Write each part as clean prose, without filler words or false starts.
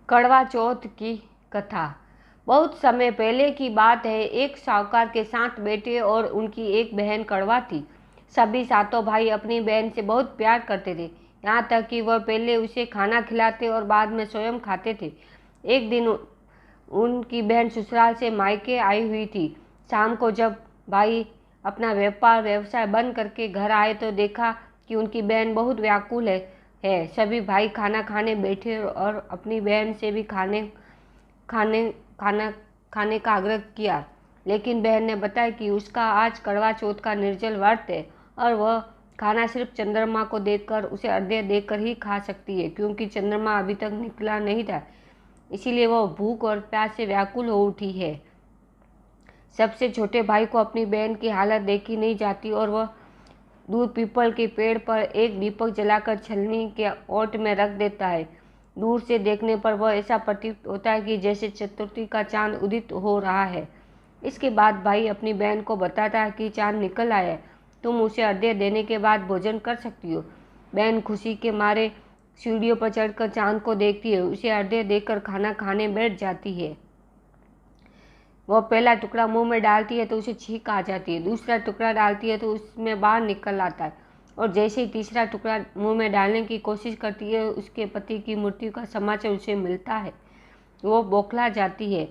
कड़वा चौथ की कथा। बहुत समय पहले की बात है। एक साहूकार के 7 बेटे और उनकी एक बहन कड़वा थी। सभी सातों भाई अपनी बहन से बहुत प्यार करते थे, यहाँ तक कि वह पहले उसे खाना खिलाते और बाद में स्वयं खाते थे। एक दिन उनकी बहन ससुराल से मायके आई हुई थी। शाम को जब भाई अपना व्यवसाय बंद करके घर आए तो देखा कि उनकी बहन बहुत व्याकुल है। सभी भाई खाना खाने बैठे और अपनी बहन से भी खाने का आग्रह किया, लेकिन बहन ने बताया कि उसका आज करवा चौथ का निर्जल व्रत है और वह खाना सिर्फ चंद्रमा को देखकर, उसे अर्घ्य देकर ही खा सकती है, क्योंकि चंद्रमा अभी तक निकला नहीं था, इसीलिए वह भूख और प्यास से व्याकुल हो उठी है। सबसे छोटे भाई को अपनी बहन की हालत देखी नहीं जाती और वह दूर पीपल के पेड़ पर एक दीपक जलाकर छलनी के ओट में रख देता है। दूर से देखने पर वह ऐसा प्रतीत होता है कि जैसे चतुर्थी का चांद उदित हो रहा है। इसके बाद भाई अपनी बहन को बताता है कि चांद निकल आया है, तुम उसे अर्घ्य देने के बाद भोजन कर सकती हो। बहन खुशी के मारे सीढ़ियों पर चढ़कर चांद को देखती है, उसे अर्घ्य देकर खाना खाने बैठ जाती है। वह पहला टुकड़ा मुंह में डालती है तो उसे छींक आ जाती है, दूसरा टुकड़ा डालती है तो उसमें बाहर निकल आता है, और जैसे ही तीसरा टुकड़ा मुंह में डालने की कोशिश करती है, उसके पति की मृत्यु का समाचार उसे मिलता है। वो बौखला जाती है।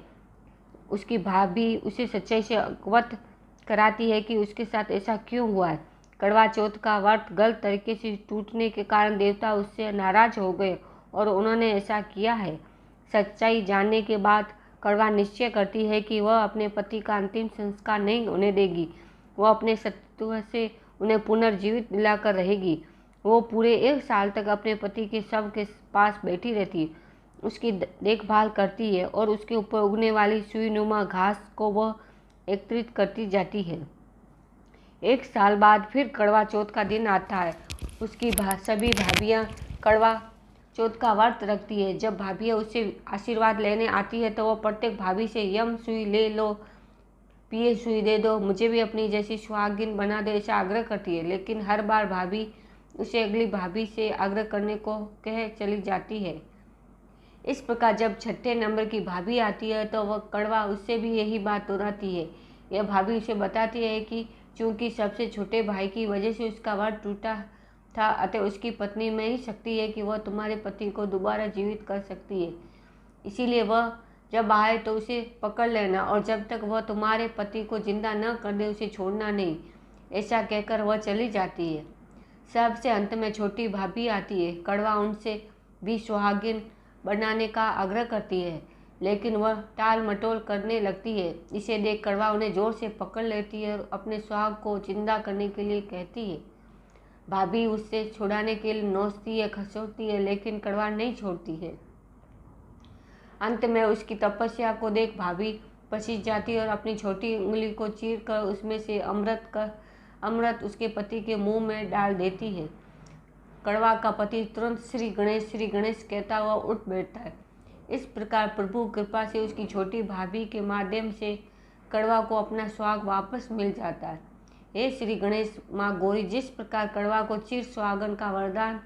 उसकी भाभी उसे सच्चाई से अवगत कराती है कि उसके साथ ऐसा क्यों हुआ है। कड़वा चौथ का व्रत गलत तरीके से टूटने के कारण देवता उससे नाराज हो गए और उन्होंने ऐसा किया है। सच्चाई जानने के बाद कड़वा निश्चय करती है कि वह अपने पति का अंतिम संस्कार नहीं होने देगी। वह अपने सत्व से उन्हें पुनर्जीवित दिलाकर रहेगी। वो पूरे 1 साल तक अपने पति के शव के पास बैठी रहती है, उसकी देखभाल करती है और उसके ऊपर उगने वाली सुईनुमा घास को वह एकत्रित करती जाती है। 1 साल बाद फिर कड़वा चौथ का दिन आता है। उसकी सभी भाभियाँ कड़वा चौथ का व्रत रखती है। जब भाभियाँ उससे आशीर्वाद लेने आती है तो वह प्रत्येक भाभी से यम सुई ले लो, पिए सुई दे दो, मुझे भी अपनी जैसी सुहागिन बना दो, ऐसा आग्रह करती है, लेकिन हर बार भाभी उसे अगली भाभी से आग्रह करने को कह चली जाती है। इस प्रकार जब 6ठे नंबर की भाभी आती है तो वह कड़वा उससे भी यही बात दोहराती है। यह भाभी उसे बताती है कि चूंकि सबसे छोटे भाई की वजह से उसका व्रत टूटा था, अतः उसकी पत्नी में ही शक्ति है कि वह तुम्हारे पति को दोबारा जीवित कर सकती है, इसीलिए वह जब आए तो उसे पकड़ लेना और जब तक वह तुम्हारे पति को जिंदा न कर दे उसे छोड़ना नहीं। ऐसा कहकर वह चली जाती है। सबसे अंत में छोटी भाभी आती है। कड़वा उनसे भी सुहागिन बनाने का आग्रह करती है, लेकिन वह टाल मटोल करने लगती है। इसे देख कड़वा उन्हें जोर से पकड़ लेती है और अपने सुहाग को जिंदा करने के लिए कहती है। भाभी उससे छुड़ाने के लिए नोचती है, खसोटती है, लेकिन कड़वा नहीं छोड़ती है। अंत में उसकी तपस्या को देख भाभी पसीज जाती है और अपनी छोटी उंगली को चीर कर उसमें से अमृत उसके पति के मुंह में डाल देती है। कड़वा का पति तुरंत श्री गणेश कहता हुआ उठ बैठता है। इस प्रकार प्रभु कृपा से उसकी छोटी भाभी के माध्यम से कड़वा को अपना सुहाग वापस मिल जाता है। हे श्री गणेश, माँ गौरी, जिस प्रकार कड़वा को चिर सुहागन का वरदान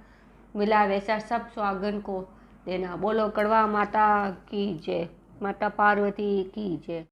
मिला वैसा सब सुहागन को देना। बोलो कड़वा माता की जय, माता पार्वती की जय।